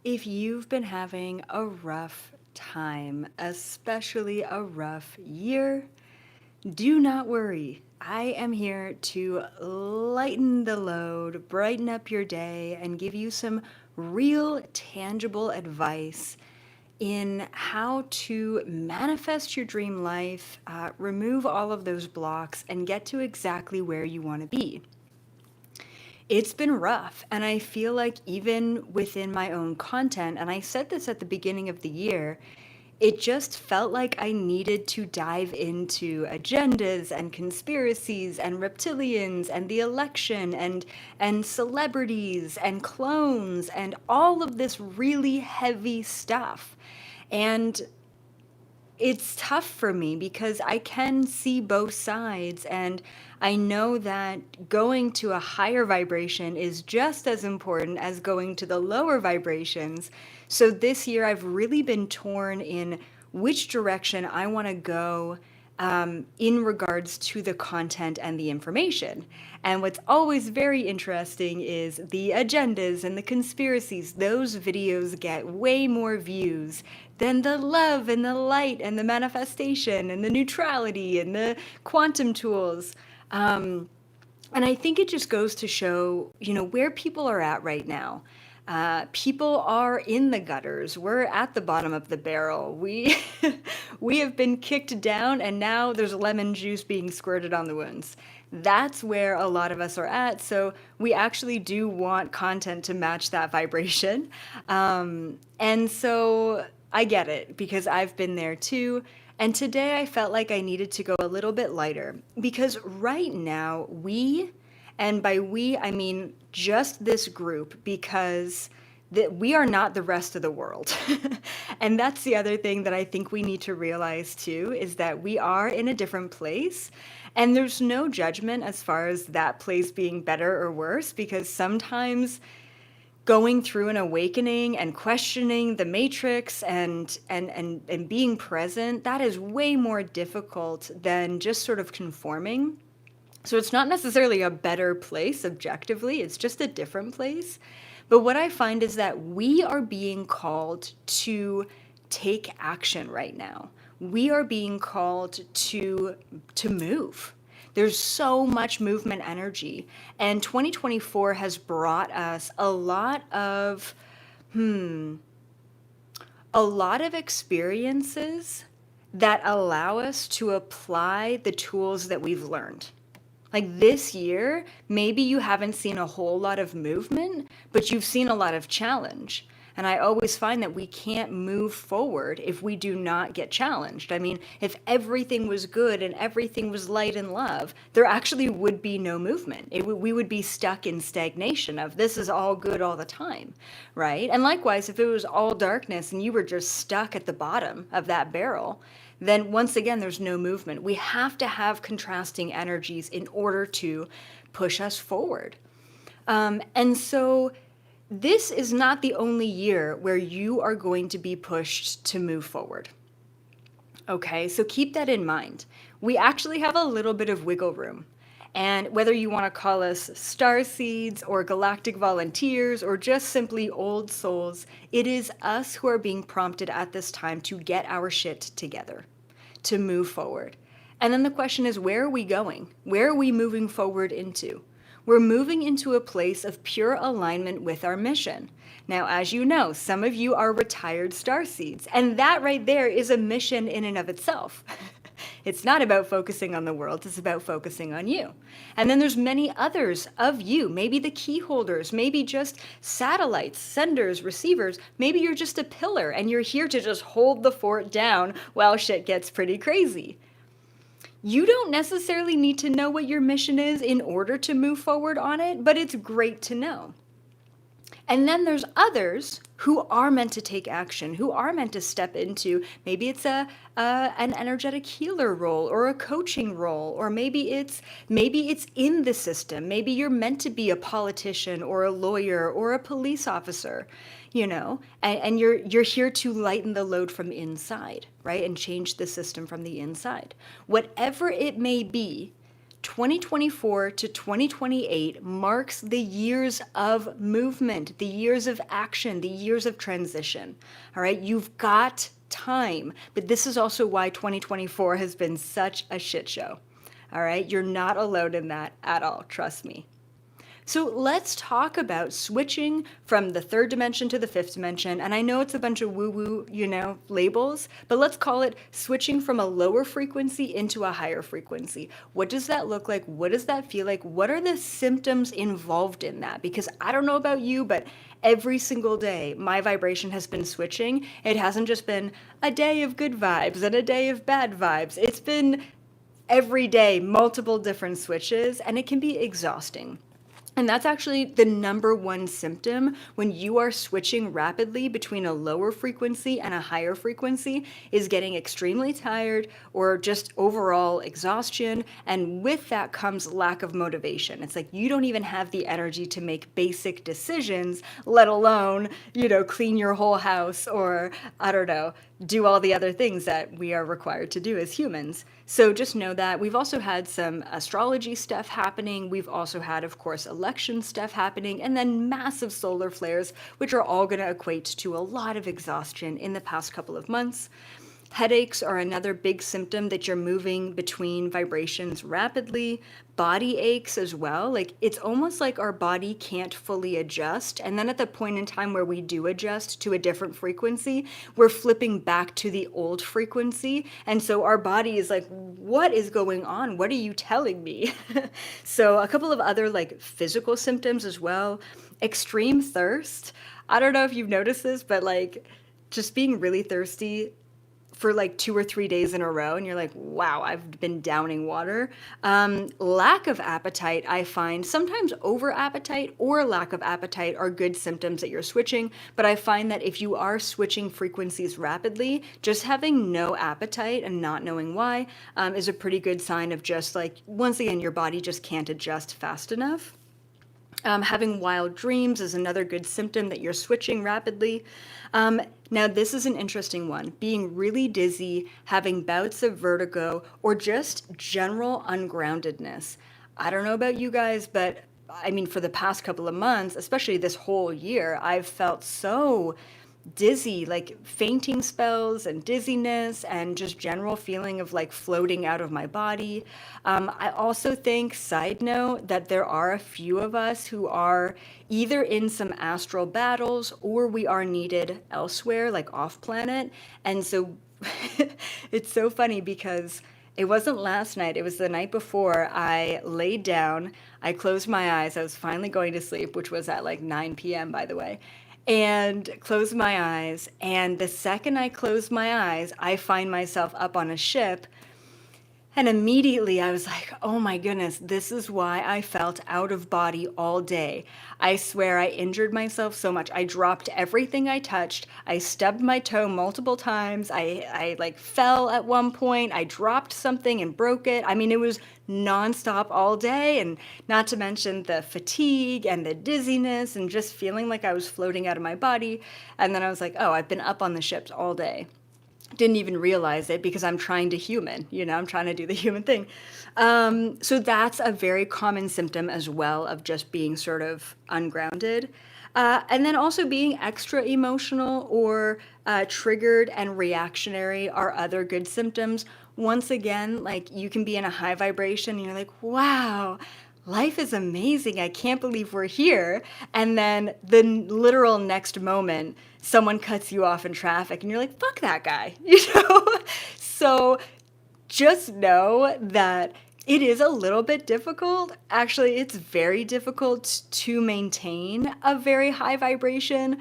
If you've been having a rough time, especially a rough year, do not worry. I am here to lighten the load, brighten up your day, and give you some real tangible advice in how to manifest your dream life, remove all of those blocks, and get to exactly where you want to be. It's been rough, and I feel like even within my own content, and I said this at the beginning of the year, it just felt like I needed to dive into agendas and conspiracies and reptilians and the election and celebrities and clones and all of this really heavy stuff. And it's tough for me because I can see both sides, and I know that going to a higher vibration is just as important as going to the lower vibrations. So this year I've really been torn in which direction I want to go in regards to the content and the information. And what's always very interesting is the agendas and the conspiracies. Those videos get way more views than the love and the light and the manifestation and the neutrality and the quantum tools. And I think it just goes to show, where people are at right now. People are in the gutters. We're at the bottom of the barrel. We we have been kicked down, and now there's lemon juice being squirted on the wounds. That's where a lot of us are at. So we actually do want content to match that vibration. And so I get it because I've been there too. And today I felt like I needed to go a little bit lighter because right now and by we, I mean just this group, because we are not the rest of the world. And that's the other thing that I think we need to realize too, is that we are in a different place. And there's no judgment as far as that place being better or worse, because sometimes going through an awakening and questioning the matrix and being present, that is way more difficult than just sort of conforming. So it's not necessarily a better place objectively, it's just a different place. But what I find is that we are being called to take action right now. We are being called to move. There's so much movement energy, and 2024 has brought us a lot of experiences that allow us to apply the tools that we've learned. Like this year, maybe you haven't seen a whole lot of movement, but you've seen a lot of challenge. And I always find that we can't move forward if we do not get challenged. I mean, if everything was good and everything was light and love, there actually would be no movement. We would be stuck in stagnation of this is all good all the time, right? And likewise, if it was all darkness and you were just stuck at the bottom of that barrel, then once again, there's no movement. We have to have contrasting energies in order to push us forward. And so this is not the only year where you are going to be pushed to move forward. Okay, so keep that in mind. We actually have a little bit of wiggle room. And whether you want to call us starseeds or galactic volunteers or just simply old souls, it is us who are being prompted at this time to get our shit together, to move forward. And then the question is, where are we going? Where are we moving forward into? We're moving into a place of pure alignment with our mission. Now, as you know, some of you are retired starseeds, and that right there is a mission in and of itself. It's not about focusing on the world, it's about focusing on you. And then there's many others of you, maybe the key holders, maybe just satellites, senders, receivers. Maybe you're just a pillar and you're here to just hold the fort down while shit gets pretty crazy. You don't necessarily need to know what your mission is in order to move forward on it, but it's great to know. And then there's others who are meant to take action, who are meant to step into, maybe it's an energetic healer role or a coaching role, or maybe it's in the system. Maybe you're meant to be a politician or a lawyer or a police officer, and you're here to lighten the load from inside, right? And change the system from the inside. Whatever it may be, 2024 to 2028 marks the years of movement, the years of action, the years of transition. All right, you've got time, but this is also why 2024 has been such a shit show. All right, you're not alone in that at all, trust me. So let's talk about switching from the third dimension to the fifth dimension. And I know it's a bunch of woo-woo, labels, but let's call it switching from a lower frequency into a higher frequency. What does that look like? What does that feel like? What are the symptoms involved in that? Because I don't know about you, but every single day my vibration has been switching. It hasn't just been a day of good vibes and a day of bad vibes. It's been every day, multiple different switches, and it can be exhausting. And that's actually the number one symptom when you are switching rapidly between a lower frequency and a higher frequency is getting extremely tired or just overall exhaustion. And with that comes lack of motivation. It's like you don't even have the energy to make basic decisions, let alone, clean your whole house or, I don't know, do all the other things that we are required to do as humans. So just know that. We've also had some astrology stuff happening. We've also had, of course, election stuff happening, and then massive solar flares, which are all going to equate to a lot of exhaustion in the past couple of months. Headaches are another big symptom that you're moving between vibrations rapidly. Body aches as well. Like it's almost like our body can't fully adjust. And then at the point in time where we do adjust to a different frequency, we're flipping back to the old frequency. And so our body is like, what is going on? What are you telling me? So a couple of other like physical symptoms as well. Extreme thirst. I don't know if you've noticed this, but like just being really thirsty for like 2 or 3 days in a row, and you're like, wow, I've been downing water. Lack of appetite, I find sometimes over appetite or lack of appetite are good symptoms that you're switching, but I find that if you are switching frequencies rapidly, just having no appetite and not knowing why is a pretty good sign of just like, once again, your body just can't adjust fast enough. Having wild dreams is another good symptom that you're switching rapidly. Now, this is an interesting one. Being really dizzy, having bouts of vertigo, or just general ungroundedness. I don't know about you guys, but I mean, for the past couple of months, especially this whole year, I've felt so dizzy, like fainting spells and dizziness and just general feeling of like floating out of my body. I also think, side note, that there are a few of us who are either in some astral battles or we are needed elsewhere, like off planet. And so it's so funny because it wasn't last night, it was the night before. I laid down, I closed my eyes, I was finally going to sleep, which was at like 9 p.m., by the way, and closed my eyes. And the second I closed my eyes, I find myself up on a ship. And immediately I was like, oh my goodness, this is why I felt out of body all day. I swear I injured myself so much. I dropped everything I touched. I stubbed my toe multiple times. I like fell at one point. I dropped something and broke it. I mean, it was nonstop all day. And not to mention the fatigue and the dizziness and just feeling like I was floating out of my body. And then I was like, oh, I've been up on the ships all day. Didn't even realize it because I'm trying to human, I'm trying to do the human thing. So that's a very common symptom as well of just being sort of ungrounded. And then also being extra emotional or triggered and reactionary are other good symptoms. Once again, like you can be in a high vibration and you're like, wow, life is amazing. I can't believe we're here. And then the literal next moment, someone cuts you off in traffic and you're like, fuck that guy, So just know that it is a little bit difficult. Actually, it's very difficult to maintain a very high vibration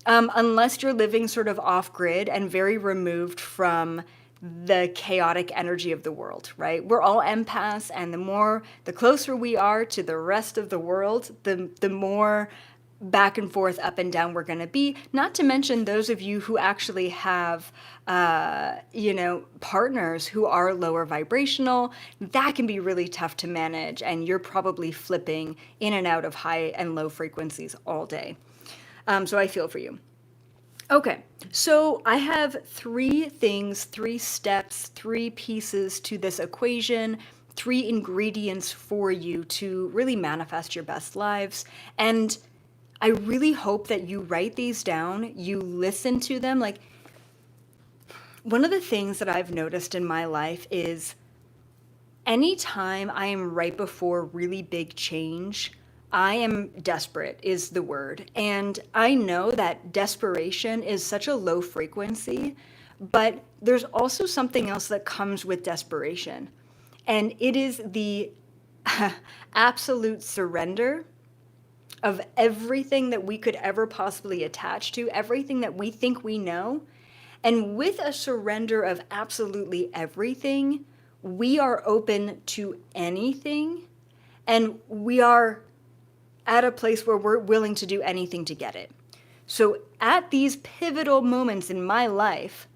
unless you're living sort of off grid and very removed from the chaotic energy of the world, right? We're all empaths, and the closer we are to the rest of the world, the more back and forth, up and down we're going to be. Not to mention those of you who actually have, partners who are lower vibrational. That can be really tough to manage, and you're probably flipping in and out of high and low frequencies all day. So I feel for you. Okay, so I have 3 things, 3 steps, 3 pieces to this equation three ingredients for you to really manifest your best lives. And I really hope that you write these down, you listen to them. Like, one of the things that I've noticed in my life is anytime I am right before really big change, I am desperate, is the word. And I know that desperation is such a low frequency, but there's also something else that comes with desperation. And it is the absolute surrender of everything that we could ever possibly attach to, everything that we think we know. And with a surrender of absolutely everything, we are open to anything, and we are at a place where we're willing to do anything to get it. So at these pivotal moments in my life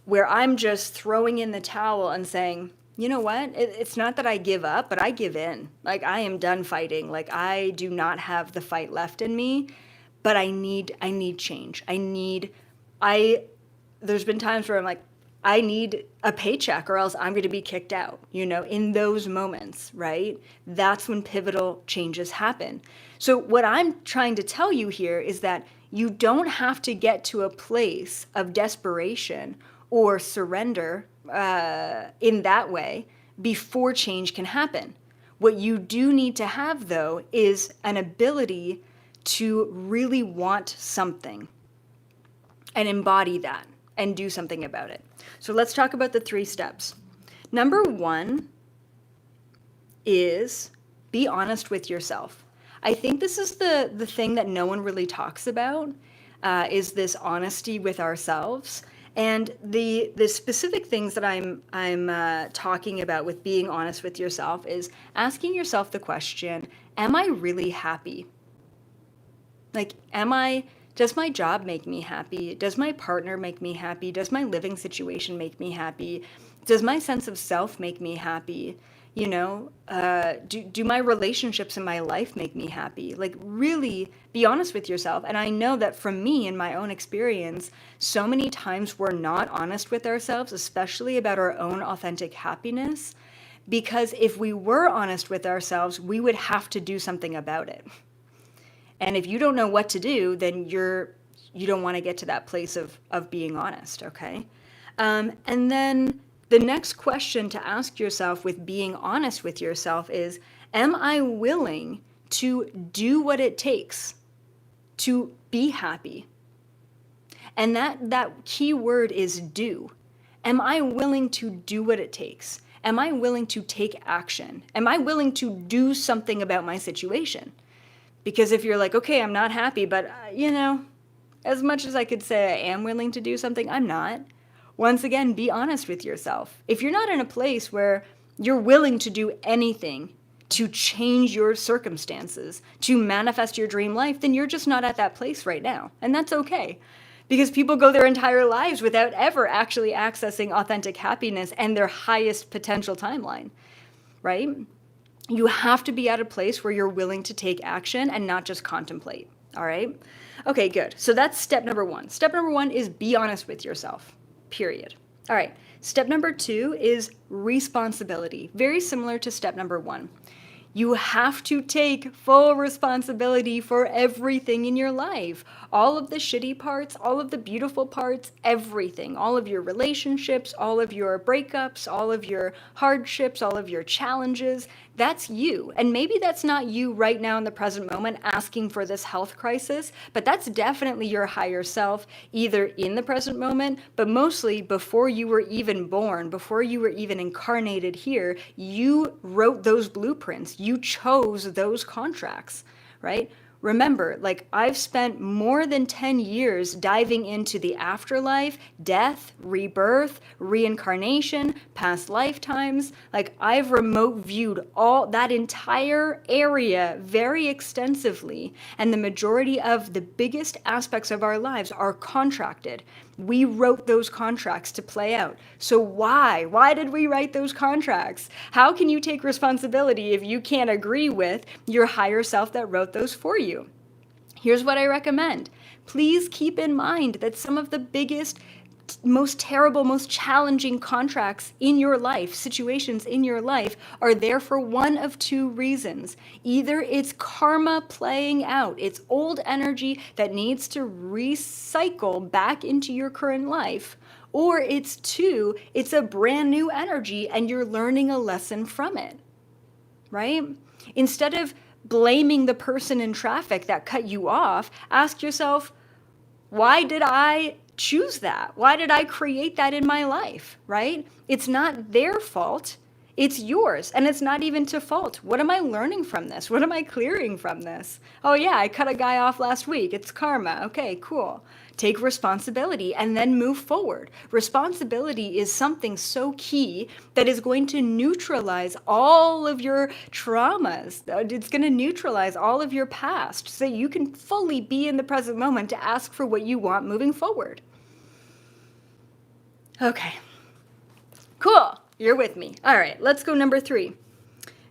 where I'm just throwing in the towel and saying, you know what? It's not that I give up, but I give in. Like, I am done fighting. Like, I do not have the fight left in me, but I need change. There's been times where I'm like, I need a paycheck or else I'm going to be kicked out, in those moments, right? That's when pivotal changes happen. So what I'm trying to tell you here is that you don't have to get to a place of desperation or surrender in that way before change can happen. What you do need to have, though, is an ability to really want something and embody that and do something about it. So let's talk about the 3 steps. Number 1 is be honest with yourself. I think this is the thing that no one really talks about, is this honesty with ourselves. And the specific things that I'm talking about with being honest with yourself is asking yourself the question, am I really happy? Like, does my job make me happy? Does my partner make me happy? Does my living situation make me happy? Does my sense of self make me happy? Do my relationships in my life make me happy? Like, really be honest with yourself. And I know that from me, in my own experience, so many times we're not honest with ourselves, especially about our own authentic happiness, because if we were honest with ourselves, we would have to do something about it. And if you don't know what to do, then you don't want to get to that place of being honest, okay? And then the next question to ask yourself with being honest with yourself is, am I willing to do what it takes to be happy? And that key word is do. Am I willing to do what it takes? Am I willing to take action? Am I willing to do something about my situation? Because if you're like, okay, I'm not happy, but, as much as I could say I am willing to do something, I'm not. Once again, be honest with yourself. If you're not in a place where you're willing to do anything to change your circumstances, to manifest your dream life, then you're just not at that place right now. And that's okay. Because people go their entire lives without ever actually accessing authentic happiness and their highest potential timeline, right? You have to be at a place where you're willing to take action and not just contemplate, all right? Okay, good. So that's step number 1. Step number 1 is be honest with yourself, period. All right, step number 2 is responsibility, very similar to step number 1. You have to take full responsibility for everything in your life. All of the shitty parts, all of the beautiful parts, everything. All of your relationships, all of your breakups, all of your hardships, all of your challenges. That's you. And maybe that's not you right now in the present moment asking for this health crisis, but that's definitely your higher self, either in the present moment, but mostly before you were even born, before you were even incarnated here, you wrote those blueprints. You chose those contracts, right? Remember, like, I've spent more than 10 years diving into the afterlife, death, rebirth, reincarnation, past lifetimes. Like, I've remote viewed all that entire area very extensively. And the majority of the biggest aspects of our lives are contracted. We wrote those contracts to play out. So why? Why did we write those contracts? How can you take responsibility if you can't agree with your higher self that wrote those for you? Here's what I recommend. Please keep in mind that some of the biggest most terrible, most challenging contracts in your life, situations in your life, are there for one of two reasons. Either it's karma playing out, it's old energy that needs to recycle back into your current life, or it's a brand new energy and you're learning a lesson from it, right? Instead of blaming the person in traffic that cut you off, ask yourself, why did I choose that? Why did I create that in my life, right? It's not their fault. It's yours, and it's not even to fault. What am I learning from this? What am I clearing from this? Oh yeah, I cut a guy off last week. It's karma. Okay, cool. Take responsibility and then move forward. Responsibility is something so key that is going to neutralize all of your traumas. It's going to neutralize all of your past so you can fully be in the present moment to ask for what you want moving forward. Okay, cool. You're with me. All right, let's go number 3.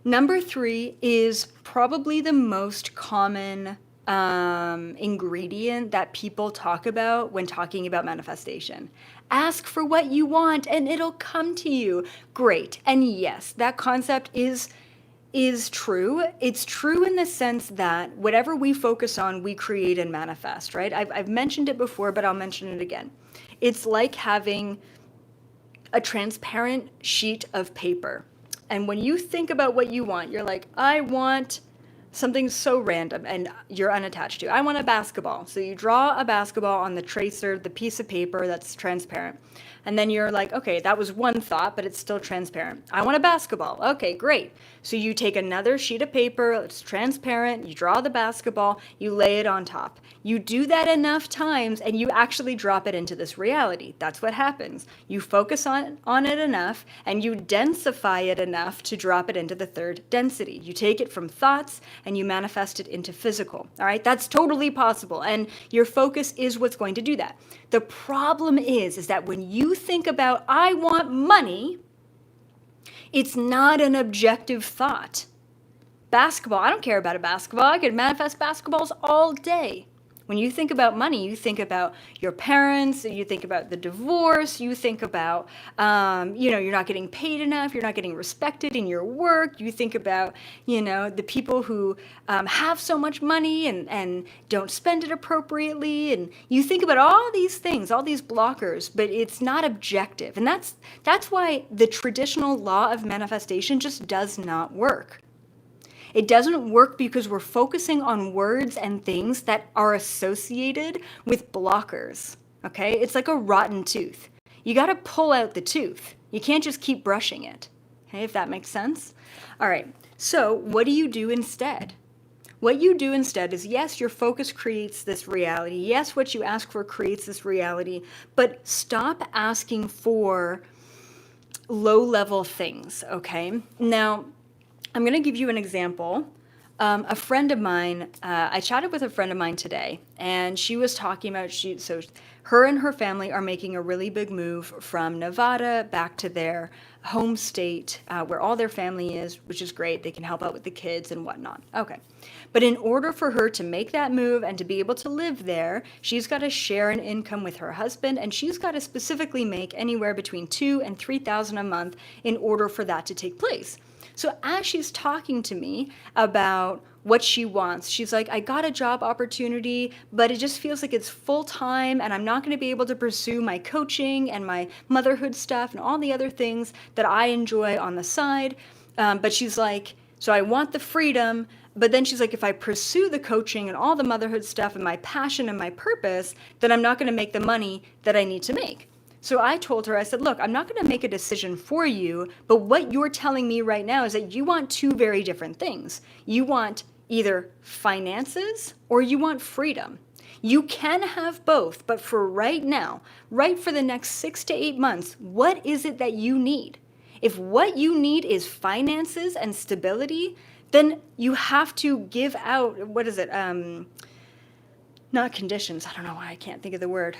Number 3 is probably the most common ingredient that people talk about when talking about manifestation. Ask for what you want and it'll come to you. Great. And yes, that concept is true. It's true in the sense that whatever we focus on, we create and manifest, right? I've mentioned it before, but I'll mention it again. It's like having a transparent sheet of paper. And when you think about what you want, you're like, I want something so random and you're unattached to. I want a basketball. So you draw a basketball on the tracer, the piece of paper that's transparent. And then you're like, okay, that was one thought, but it's still transparent. I want a basketball. Okay, great. So you take another sheet of paper, it's transparent, you draw the basketball, you lay it on top. You do that enough times and you actually drop it into this reality. That's what happens. You focus on it enough and you densify it enough to drop it into the third density. You take it from thoughts and you manifest it into physical. All right, that's totally possible. And your focus is what's going to do that. The problem is that when you think about, I want money, it's not an objective thought. Basketball, I don't care about a basketball. I could manifest basketballs all day. When you think about money, you think about your parents, you think about the divorce, you think about, you're not getting paid enough, you're not getting respected in your work, you think about, the people who have so much money and don't spend it appropriately, and you think about all these things, all these blockers, but it's not objective. And that's why the traditional law of manifestation just does not work. It doesn't work because we're focusing on words and things that are associated with blockers, okay? It's like a rotten tooth. You got to pull out the tooth. You can't just keep brushing it, okay, if that makes sense? All right, so what do you do instead? What you do instead is, yes, your focus creates this reality. Yes, what you ask for creates this reality, but stop asking for low-level things, okay? Now, I'm going to give you an example. A friend of mine, I chatted with a friend of mine today, and she was talking about, so her and her family are making a really big move from Nevada back to their home state, where all their family is, which is great. They can help out with the kids and whatnot. Okay. But in order for her to make that move and to be able to live there, she's got to share an income with her husband, and she's got to specifically make anywhere between $2,000 and $3,000 a month in order for that to take place. So as she's talking to me about what she wants, she's like, I got a job opportunity, but it just feels like it's full-time and I'm not going to be able to pursue my coaching and my motherhood stuff and all the other things that I enjoy on the side. But she's like, so I want the freedom, but then she's like, if I pursue the coaching and all the motherhood stuff and my passion and my purpose, then I'm not going to make the money that I need to make. So I told her, I said, look, I'm not going to make a decision for you, but what you're telling me right now is that you want two very different things. You want either finances or you want freedom. You can have both, but for right now, right for the next 6 to 8 months, what is it that you need? If what you need is finances and stability, then you have to give out, not conditions, I don't know why I can't think of the word,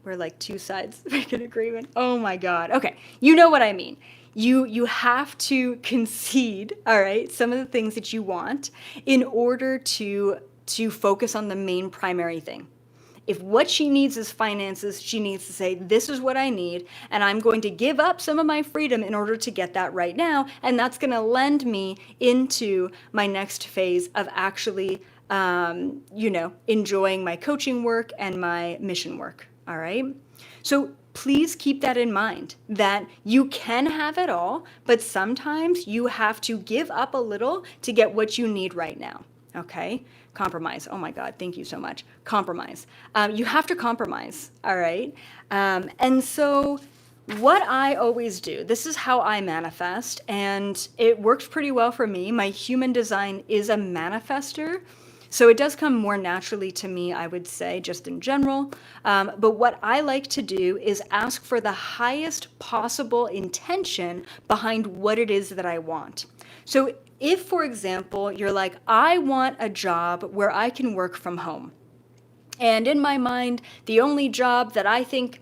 where like two sides make an agreement. Oh my God. Okay. You know what I mean. You have to concede, all right, some of the things that you want in order to focus on the main primary thing. If what she needs is finances, she needs to say, this is what I need, and I'm going to give up some of my freedom in order to get that right now, and that's going to lend me into my next phase of actually, enjoying my coaching work and my mission work, all right? So please keep that in mind, that you can have it all, but sometimes you have to give up a little to get what you need right now, okay? Compromise. Oh my God, thank you so much. Compromise. You have to compromise, all right? And so what I always do, this is how I manifest, and it works pretty well for me. My human design is a manifester. So it does come more naturally to me, I would say, just in general. But what I like to do is ask for the highest possible intention behind what it is that I want. So if, for example, you're like, I want a job where I can work from home. And in my mind, the only job that I think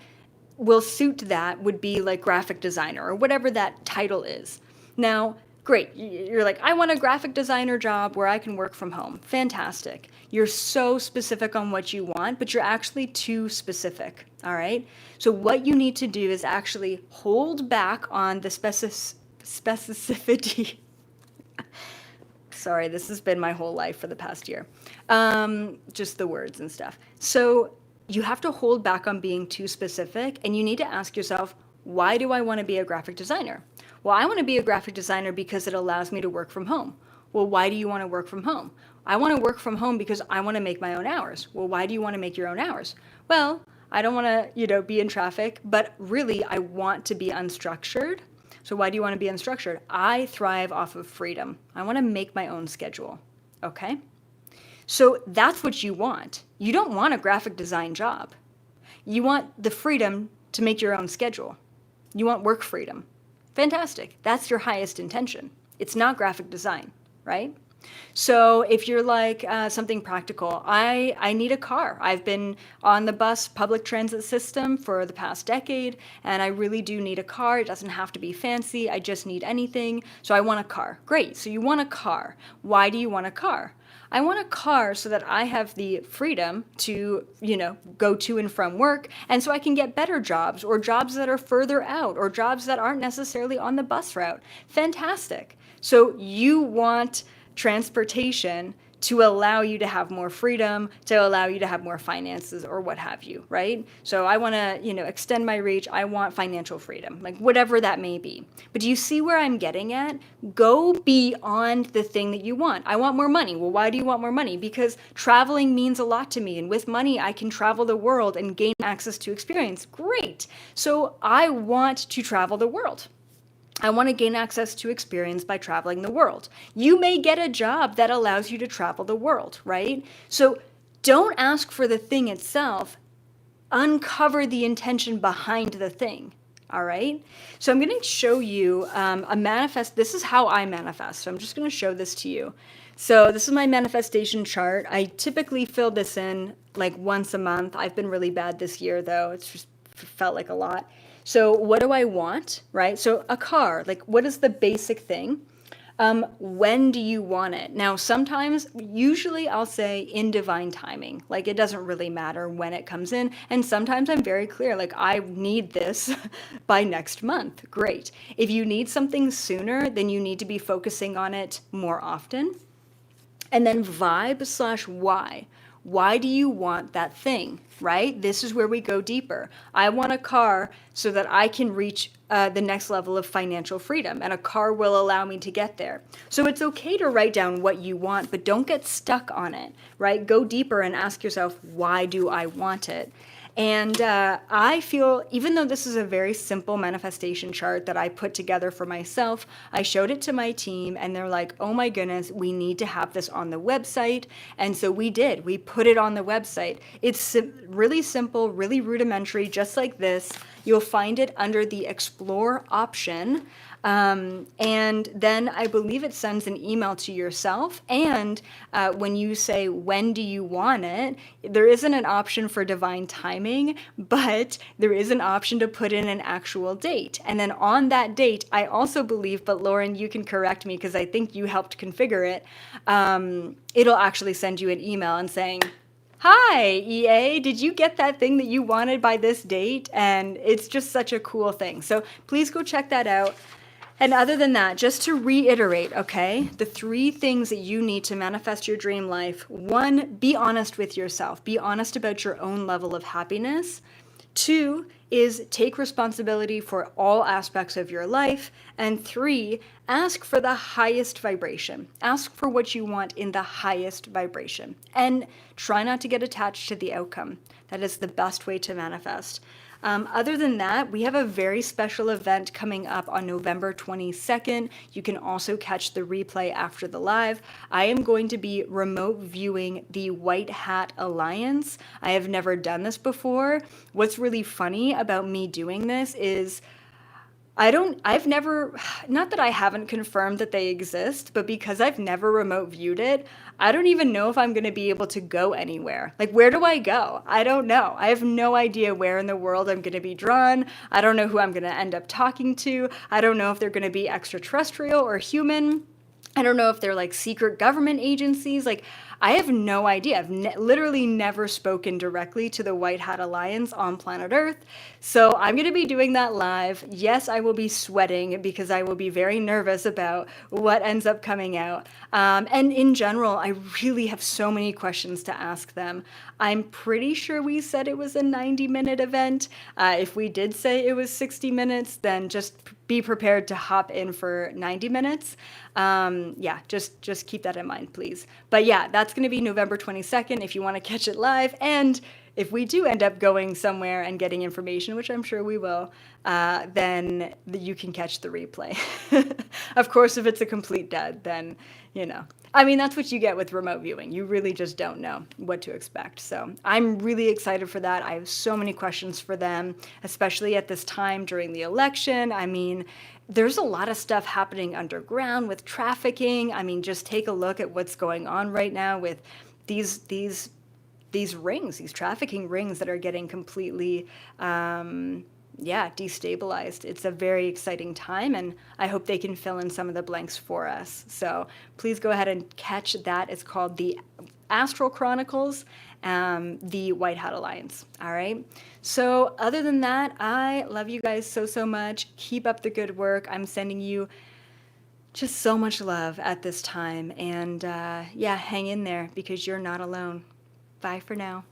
will suit that would be like graphic designer or whatever that title is. Now, great. You're like, I want a graphic designer job where I can work from home. Fantastic. You're so specific on what you want, but you're actually too specific. All right. So what you need to do is actually hold back on the specificity. Sorry, this has been my whole life for the past year. Just the words and stuff. So you have to hold back on being too specific, and you need to ask yourself, why do I want to be a graphic designer? Well, I want to be a graphic designer because it allows me to work from home. Well, why do you want to work from home? I want to work from home because I want to make my own hours. Well, why do you want to make your own hours? Well, I don't want to, be in traffic, but really I want to be unstructured. So why do you want to be unstructured? I thrive off of freedom. I want to make my own schedule. Okay? So that's what you want. You don't want a graphic design job. You want the freedom to make your own schedule. You want work freedom. Fantastic. That's your highest intention. It's not graphic design, right? So if you're like something practical, I need a car. I've been on the bus public transit system for the past decade, and I really do need a car. It doesn't have to be fancy. I just need anything. So I want a car. Great. So you want a car. Why do you want a car? I want a car so that I have the freedom to, go to and from work, and so I can get better jobs or jobs that are further out or jobs that aren't necessarily on the bus route. Fantastic. So you want transportation to allow you to have more freedom, to allow you to have more finances or what have you, right? So I want to, extend my reach. I want financial freedom, like whatever that may be. But do you see where I'm getting at? Go beyond the thing that you want. I want more money. Well, why do you want more money? Because traveling means a lot to me. And with money, I can travel the world and gain access to experience. Great. So I want to travel the world. I want to gain access to experience by traveling the world. You may get a job that allows you to travel the world, right? So don't ask for the thing itself. Uncover the intention behind the thing, all right? So I'm going to show you a manifest. This is how I manifest. So I'm just going to show this to you. So this is my manifestation chart. I typically fill this in like once a month. I've been really bad this year, though. It's just felt like a lot. So what do I want, right? So a car, like what is the basic thing? When do you want it? Now, usually I'll say in divine timing, like it doesn't really matter when it comes in. And sometimes I'm very clear, like I need this by next month. Great. If you need something sooner, then you need to be focusing on it more often. And then vibe/why. Why do you want that thing, right? This is where we go deeper. I want a car so that I can reach the next level of financial freedom, and a car will allow me to get there. So it's okay to write down what you want, but don't get stuck on it, right? Go deeper and ask yourself, why do I want it? And I feel, even though this is a very simple manifestation chart that I put together for myself, I showed it to my team and they're like, oh my goodness, we need to have this on the website. And so we did. We put it on the website. It's really simple, really rudimentary, just like this. You'll find it under the Explore option. And then I believe it sends an email to yourself. And when you say, when do you want it? There isn't an option for divine timing, but there is an option to put in an actual date. And then on that date, I also believe, but Lauren, you can correct me because I think you helped configure it. It'll actually send you an email and saying, Hi, EA. Did you get that thing that you wanted by this date? And it's just such a cool thing. So please go check that out. And other than that, just to reiterate, okay, the three things that you need to manifest your dream life. One, be honest with yourself. Be honest about your own level of happiness. Two is take responsibility for all aspects of your life. And three, ask for the highest vibration. Ask for what you want in the highest vibration. And try not to get attached to the outcome. That is the best way to manifest. Other than that, we have a very special event coming up on November 22nd. You can also catch the replay after the live. I am going to be remote viewing the White Hat Alliance. I have never done this before. What's really funny about me doing this is I've never, not that I haven't confirmed that they exist, but because I've never remote viewed it, I don't even know if I'm going to be able to go anywhere. Like, where do I go? I don't know. I have no idea where in the world I'm going to be drawn. I don't know who I'm going to end up talking to. I don't know if they're going to be extraterrestrial or human. I don't know if they're like secret government agencies. Like, I have no idea. I've literally never spoken directly to the White Hat Alliance on planet Earth. So I'm going to be doing that live. Yes, I will be sweating because I will be very nervous about what ends up coming out. And in general, I really have so many questions to ask them. I'm pretty sure we said it was a 90-minute event. If we did say it was 60 minutes, then just be prepared to hop in for 90 minutes. Yeah, just keep that in mind, please. But yeah, that's going to be November 22nd if you want to catch it live. And if we do end up going somewhere and getting information, which I'm sure we will, then you can catch the replay. Of course, if it's a complete dud, then, you know. I mean, that's what you get with remote viewing. You really just don't know what to expect. So I'm really excited for that. I have so many questions for them, especially at this time during the election. I mean, there's a lot of stuff happening underground with trafficking. I mean, just take a look at what's going on right now with these rings, these trafficking rings that are getting completely destabilized. It's a very exciting time, and I hope they can fill in some of the blanks for us. So please go ahead and catch that. It's called the Astral Chronicles, the White Hat Alliance. All right. So other than that, I love you guys so much. Keep up the good work. I'm sending you just so much love at this time. And hang in there because you're not alone. Bye for now.